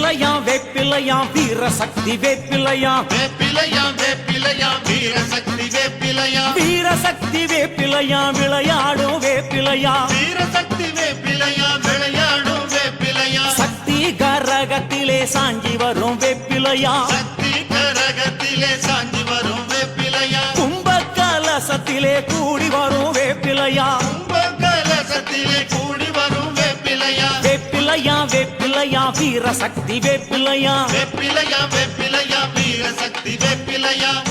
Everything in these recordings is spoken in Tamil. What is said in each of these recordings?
வேப்பிலையாம் வேப்பிலையாம் வீரசக்தி வேப்பிலையாம் வேப்பிலையாம் வேப்பிலையாம் வீரசக்தி வேப்பிலையாம் வீரசக்தி வேப்பிலையாம் விளையாடும் வேப்பிலையாம் வீரசக்தி வேப்பிலையாம் விளையாடும் வேப்பிலையாம் சக்தி கரகத்திலே சாஞ்சி வரும் வேப்பிலையாம் சக்தி கரகத்திலே சாஞ்சி வரும் வேப்பிலையாம் கும்ப கலசத்திலே கூடி வரும் வேப்பிலையாம் கும்ப கலசத்திலே கூடி வரும் வேப்பிலையாம் வேப்பிலையாம் வேப்பிலையாம் வீரசக்தி வேப்பிலையாம் வேப்பிலையாம் வேப்பிலையாம் வீரசக்தி வேப்பிலையாம்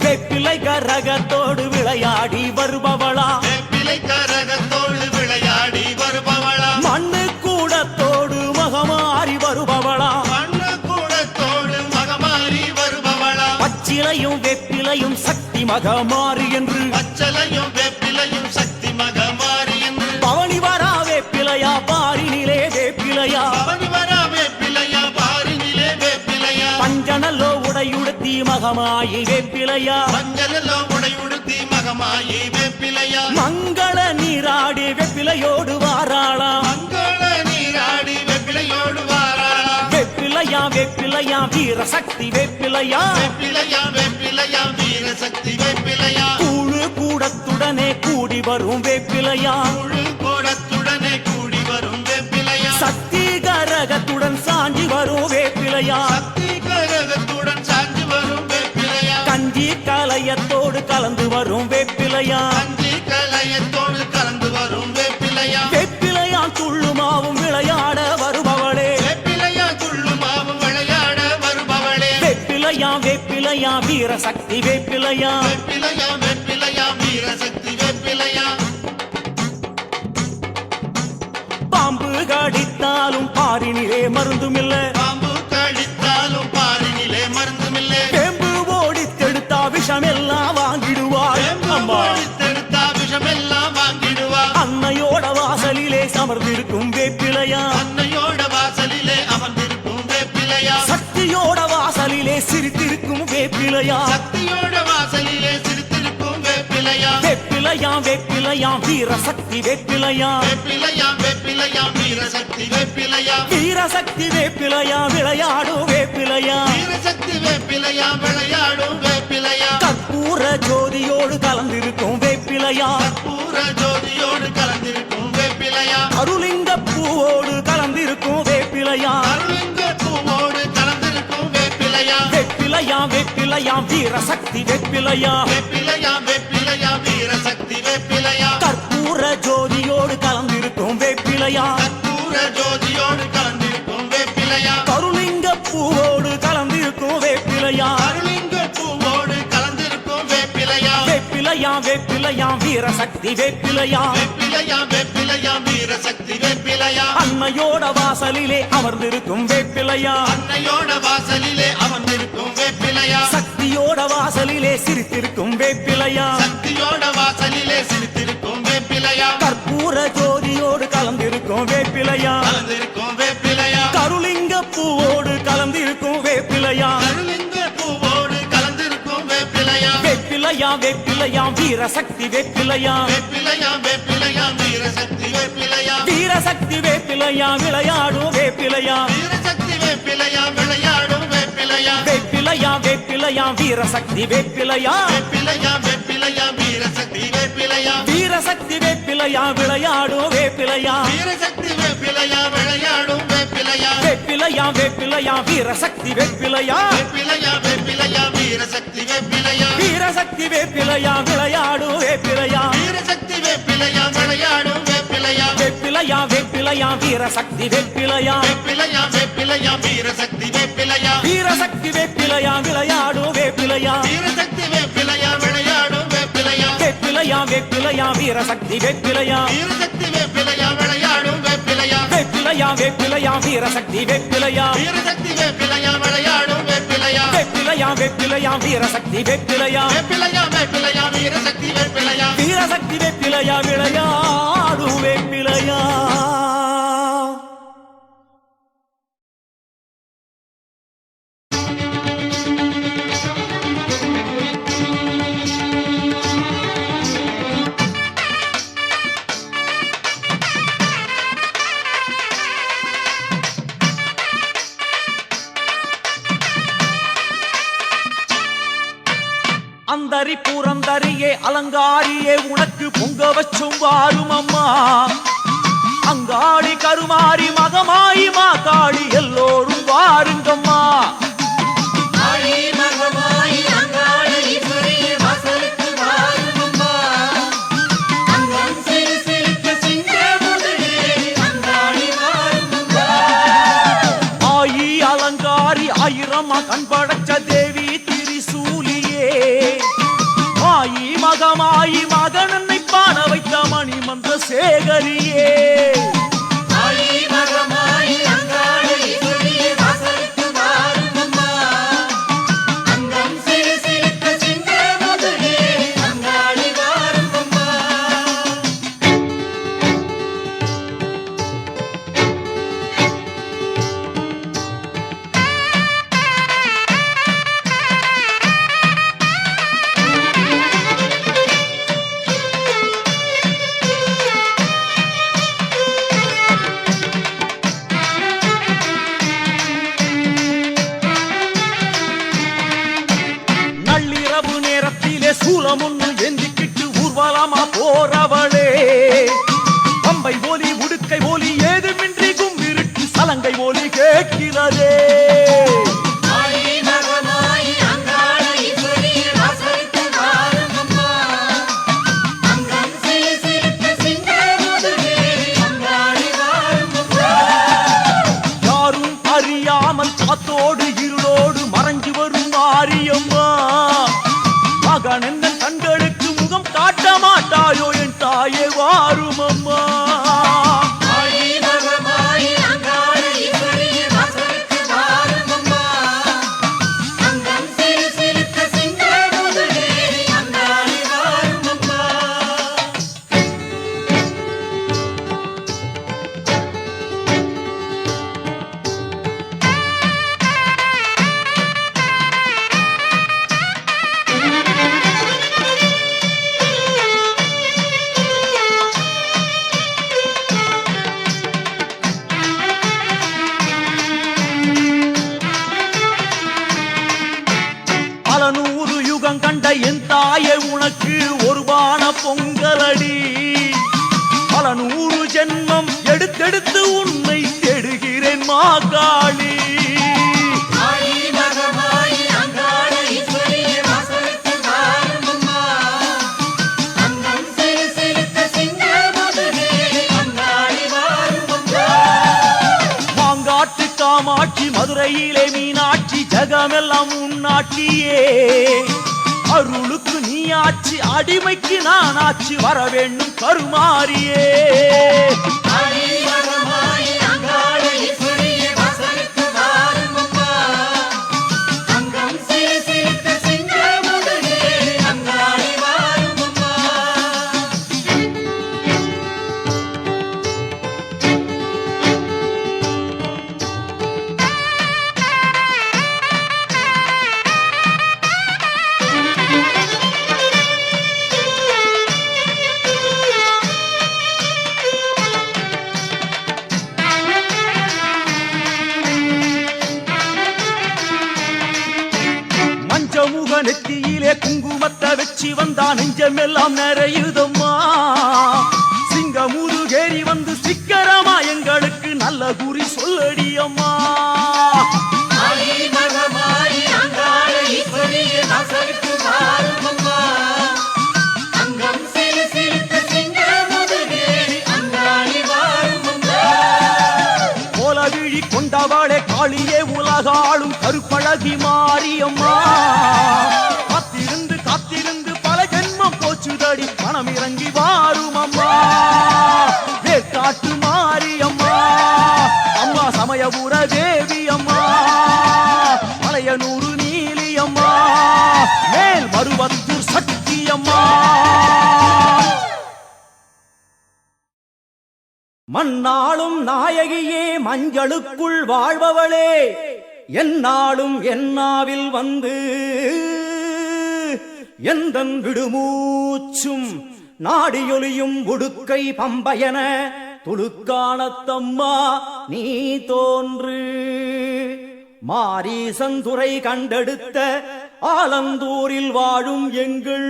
வேப்பிலை கரகத்தோடு விளையாடி வருபவளா வேப்பிலை கரகத்தோடு விளையாடி வருபவளா மண்ணு கூடத்தோடு மகமாறி வருபவளா மண்ணு கூடத்தோடு மகமாறி வருபவளா பச்சிலையும் வேப்பிலையும் சக்தி மகமாறி என்று பச்சலையும் வேப்பிலையும் சக்தி மகமாறி என்று பவனி வரா வேப்பிலையா பாரினிலே வேப்பிலையா பவனி வரா வேப்பிலையா பாரினிலே வேப்பிலையா பஞ்சனல்லோ உடையுடுத்தி மகமாயி வேப்பிலையா மஞ்சளெல்லோ உடையுடுத்தி மகமாயி வேப்பிலையா மங்கள நீராடி வேப்பிலையோடு வாராளா மங்கள நீராடி வேப்பிலையோடு வாராளா வேப்பிலையா வேப்பிலையா வீரசக்தி வேப்பிலையா வேப்பிலையா வேப்பிலையா வீரசக்தி வேப்பிலையா கூழு கூடத்துடனே கூடி வரும் வேப்பிலையா முழு கோடத்துடனே கூடி வரும் வேப்பிலையா சக்தி கரகத்துடன் சாஞ்சி வரும் வேப்பிலையா சக்தி கரகத்துடன் சாஞ்சி வரும் வேப்பிலையா கஞ்சி கலையத்தோடு கலந்து வரும் வேப்பிலையா கஞ்சி கலையத்தோடு கலந்து வரும் வேப்பிலையா வேப்பிலையா துள்ளுமாவும் விளையாட வருபவளே வேப்பிலையா துள்ளுமாவும் விளையாட வருபவளே வேப்பிலையா வேப்பிலையா வீரசக்தி வேப்பிலையா வேப்பிலையா வேப்பிலையா வீரசக்தி வேப்பிலையா பாம்பு கடித்தாலும் பாரினிலே மருந்துமில்ல பாம்பு கடித்தாலும் பாரினிலே மருந்துமில்லை வேம்பு ஓடி தெடுத்தா விஷமெல்லாம் வாங்கிடுவாள் அம்மா தடுத்தா விஷமெல்லாம் வாங்கிடுவா அன்னையோட வாசலிலே சமர்ந்திருக்கும் வேப்பிலையா அன்னையோட வாசலிலே அமர்ந்திருக்கும் வேப்பிலையா சக்தியோட வாசலிலே சிரித்திருக்கும் வேப்பிலையா சக்தியோட வாசலிலே சிரித்திருக்கும் வேப்பிலையா வேப்பிலையா வேப்பிலையா வீரசக்தி வேப்பிலையா வேப்பிலையா வேப்பிலையா வீரசக்தி வேப்பிலையா வீரசக்தி வேப்பிலையா விளையாடும் வேப்பிலையா வீரசக்தி வேப்பிலையா விளையாடும் வேப்பிலையா கற்பூர ஜோதியோடு கலந்திருக்கும் வேப்பிலையா பூர ஜோதியோடு கலந்திருக்கும் வேப்பிலையா அருளிங்க பூவோடு கலந்திருக்கும் வேப்பிலையா அருளிங்க பூவோடு கலந்திருக்கும் வேப்பிலையா வேப்பிலையா வேப்பிலையா வீரசக்தி வேப்பிலையா வேப்பிலையா வேப்பிலையா வீரசக்தி வேப்பிலையா கற்பூர ஜோதியோடு கலந்திருக்கும் வேப்பிலையா பூர ஜோதியோடு கலந்திருக்கும் வேப்பிலையா கருளிங்க பூவோடு கலந்திருக்கும் வேப்பிலையா அருளிங்க பூவோடு கலந்திருக்கும் வேப்பிலையா வேப்பிலையா வேப்பிலையா வீரசக்தி வேப்பிலையா வேப்பிலையா வேப்பிலையா வீரசக்தி வேப்பிலையா அன்னையோட வாசலிலே அமர்ந்திருக்கும் வேப்பிலையா அன்னையோட வாசலிலே அமர்ந்திருக்கும் வேப்பிலையா சக்தியோட வாசலிலே சிரித்திருக்கும் வேப்பிலையா சக்தியோட வாசலிலே சிரித்திருக்கும் வேப்பிலையா கற்பூர ஜோதியோடு கலந்திருக்கும் வேப்பிலையா கலந்திருக்கும் வேப்பிலையா கருளிங்க பூவோடு கலந்திருக்கும் வேப்பிலையா அருளிங்க பூவோடு கலந்திருக்கும் வேப்பிலையா வேப்பிலையா வேப்பிலையா வீரசக்தி வேப்பிலையா வேப்பிலையா வேப்பிலையா வீரசக்தி வேப்பிலையா வீரசக்தி வேப்பிலையா விளையாடும் வேப்பிலையா வீரசக்தி வேப்பிலையா விளையாடும் வேப்பிலையா வேப்பிலையா வேப்பிலையா வீரசக்தி வேப்பிலையா வேப்பிலையா வேப்பிலையா வீரசக்தி வேப்பிலையா வீரசக்தி வேப்பிலையா விளையாடும் வேப்பிலையா வீரசக்தி வேப்பிலையா விளையாடும் வேப்பிலையா வேப்பிலையா வேப்பிலையா வீரசக்தி வேப்பிலையா வேப்பிலையா வேப்பிலையா வீரசக்தி வேப்பிலையா வீரசக்தி வேப்பிலையா விளையாடும் வேப்பிலையா வீரசக்தி வேப்பிலையா விளையாடும் வேப்பிலையா வேப்பிலையா வேப்பிலையா வீரசக்தி வேப்பிலையா வேப்பிலையா வேப்பிலையா வீரசக்தி வேப்பிலையா வீரசக்தி வேப்பிலையா விளையாடும் வேப்பிலையா வீரசக்தி வேப்பிலையா விளையாடும் வேப்பிலையா வேப்பிலையா வேப்பிலையா வீரசக்தி வேப்பிலையா வீரசக்தி வேப்பிலையா விளையாடும் வேப்பிலையா வேப்பிலையா வேப்பிலையா வீரசக்தி வேப்பிலையா வீரசக்தி வேப்பிலையா விளையாடும் வேப்பிலையா வேப்பிலையா வேப்பிலையா வீரசக்தி வேப்பிலையா வேப்பிலையா வேப்பிலையா வீரசக்தி வேப்பிலையா வீரசக்தி வேப்பிலையா விளையாடும் வேப்பிலையா அந்தரி பூரந்தரியே அலங்காரியே உனக்கு பொங்க வச்சும் வாரும் அம்மா. அங்காளி கருமாரி மகமாயி மாகாளி எல்லோரும் வாருங்கம்மா. ஆயி அலங்காரி ஆயிரமா கண் படைச்ச தேவி திரிசூலியே. மாயி மகமாயி மகனன்னை பாட வைத்த மணி மந்த சேகரியே. சூலமுன்னு எந்திக்கிட்டு ஊர்வலமா போறவளே. பம்பை ஒலி உடுக்கை ஒலி ஏதுமின்றி கும்பிருட்டு சலங்கை ஒலி கேட்கிறதே. யாரும் அறியாமல் காத்தோடு இருளோடு மறைஞ்சு வரும் மாரியம்மா. மகன் கண்களுக்கு முகம் காட்ட மாட்டாயோ என் தாயே வாரும் அம்மா. கண்ட என் தாயே உனக்கு ஒரு பான பொங்கலடி. பல 100 ஜென்மம் எடுத்தெடுத்து உன்னை தேடுகிறேன் மாகாளி. மாங்காட்டு காமாட்சி மதுரையிலே மீனாட்சி ஜகமெல்லாம் உன்னாட்சியே. அருளுக்கு நீ ஆட்சி அடிமைக்கு நான் ஆட்சி வர வேண்டும் கருமாரியே. நெத்தியிலே குங்குமத்தை வச்சு வந்தா நெஞ்சமெல்லாம் நிறையுதம்மா. சிங்கமுருகேறி வந்து சிக்கரமா எங்களுக்கு நல்ல குறி சொல்லடி அம்மா. கோலவிழி கொண்டவாளே காளியே உலகாளும் கருப்பழகி மாரியம்மா. காத்திருந்து காத்திருந்து பல ஜென்மம் போச்சுதடி பணம் இறங்கி வாரும் அம்மா. வேற்காட்டு மாரியம்மா அம்மா சமயபுர தேவி அம்மா. மலையனூரு நீலி அம்மா மேல் மருவத்தூர் சக்தி அம்மா. மண்ணாளும் நாயகியே மஞ்சளுக்குள் வாழ்பவளே. என்னாலும் என்னாவில் வந்து எந்தன் விடுமூச்சும் நாடியொலியும் உடுக்கை பம்பயன துளுக்கானத்தம்மா நீ தோன்று. மாரீசந்துரை கண்டெடுத்த ஆலந்தூரில் வாழும் எங்கள்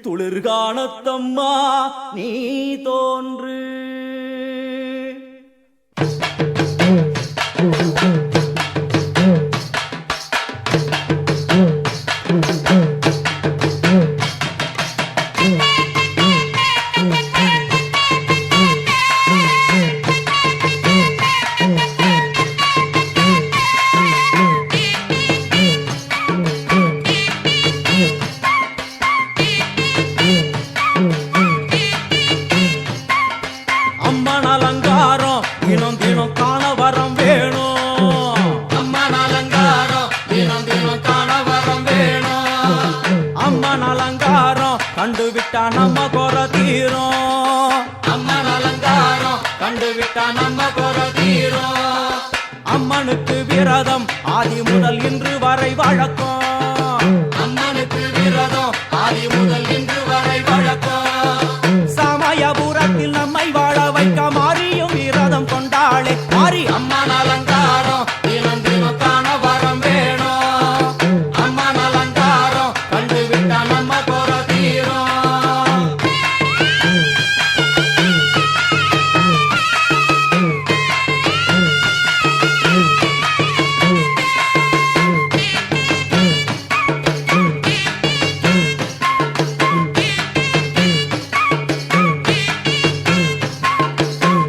துளிர்கானத்தம்மா நீ தோன்று. அம்மன் அலங்காரம் தினம் தினம் காண வரம் வேணும். அம்மன் அலங்காரம் தினம் தினம் காண வரம் வேணும். அம்மன் அலங்காரம் கண்டுவிட்டா நம்ம குறை தீரும். அம்மன் அலங்காரம் கண்டுவிட்டா நம்ம குறை தீரும். அம்மனுக்கு விரதம் ஆதி முதல் இன்று வரை வழக்கம். அம்மனுக்கு விரதம் ஆதி முதல் இன்று வரை வழக்கம். சமயபுரத்தில் நம்மை வாழ வைக்க மாறியும் விரதம் கொண்டாளே மாறி. அம்மன் அலங்காரம் தினம் தினம் காண வரம் வேணும். அம்மன் அலங்காரம் கண்டுவிட்டா நம்ம குறை தீரும்.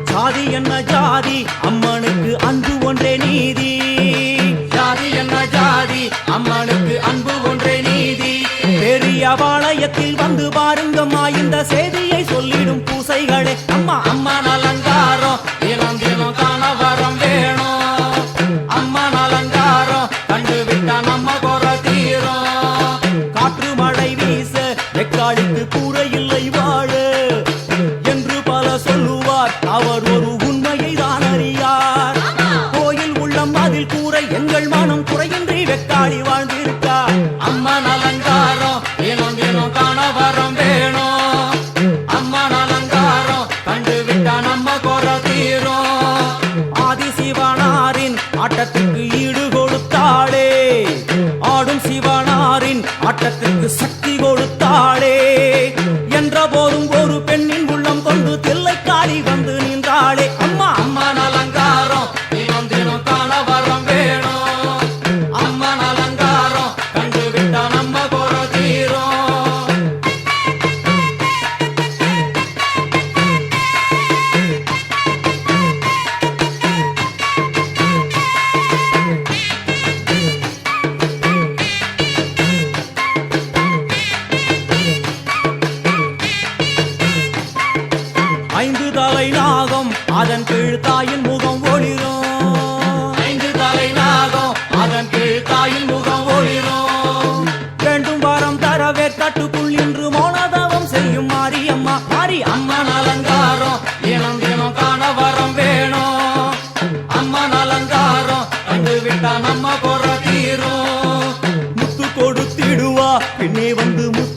ஜாதி என்ன ஜாதி அம்மனுக்கு அன்பு ஒன்றே நீதி. ஜாதி என்ன ஜாதி அம்மனுக்கு அன்பு ஒன்றே நீதி. பெரிய பாளையத்தில் வந்து பாருங்கம்மா இந்த செய்தியை சொல்லிடும் பூசைகளே. அம்மா அம்மன் அலங்காரம் தினம் தினம் காண வரம் வேணும். அம்மன் அலங்காரம் கண்டுவிட்டா நம்ம குறை தீரும். காற்று மழை வீச வெக்காளிக்கு கூரை இல்லை வாழ என்று பல சொல்லுவார். அவர் ஒரு உண்மையை தான் அறியார். கோயில் உள்ளம் அதில் கூரை எங்கள் மனம் குறையின்றி வெக்காளி வாழ்ந்திருக்கார். அம்மன் அலங்காரம் தினம் தினம் காண வரம் வேணும். அம்மன் அலங்காரம் கண்டுவிட்டா நம்ம குறை தீரும். ஆதி சிவனாரின் ஆட்டத்திற்கு ஈடு கொடுத்தாளே. ஆடும் சிவனாரின் ஆட்டத்திற்கு சக்தி கொடுத்தாளே. என்ற போதும் ஒரு பெண்ணின் உள்ளம் கொண்டு தில்லைக்காளி வந்து நின்றாளே. அம்மா அம்மன் அலங்காரம் தினம் தினம் காண வரம் வேணும். அம்மன் அலங்காரம் கண்டுவிட்டா நம்ம குறை தீரும். ஐந்து தலை நாகம் அதன் கீழ் தாயின் முகம் ஒளிரும். ஐந்து தலை நாகம் அதன் கீழ் தாயின் முகம் ஒளிரும். வேண்டும் வரம் தரவே தட்டுக்குள் இன்று மௌனதவம் செய்யும் மாரியம்மா மாரி. அம்மன் அலங்காரம் தினம் தினம் காண வரம் வேணும். அம்மன் அலங்காரம் கண்டுவிட்டா நம்ம குறை தீரும். முத்து கொடுத்திடுவா பின்னே வந்து முத்து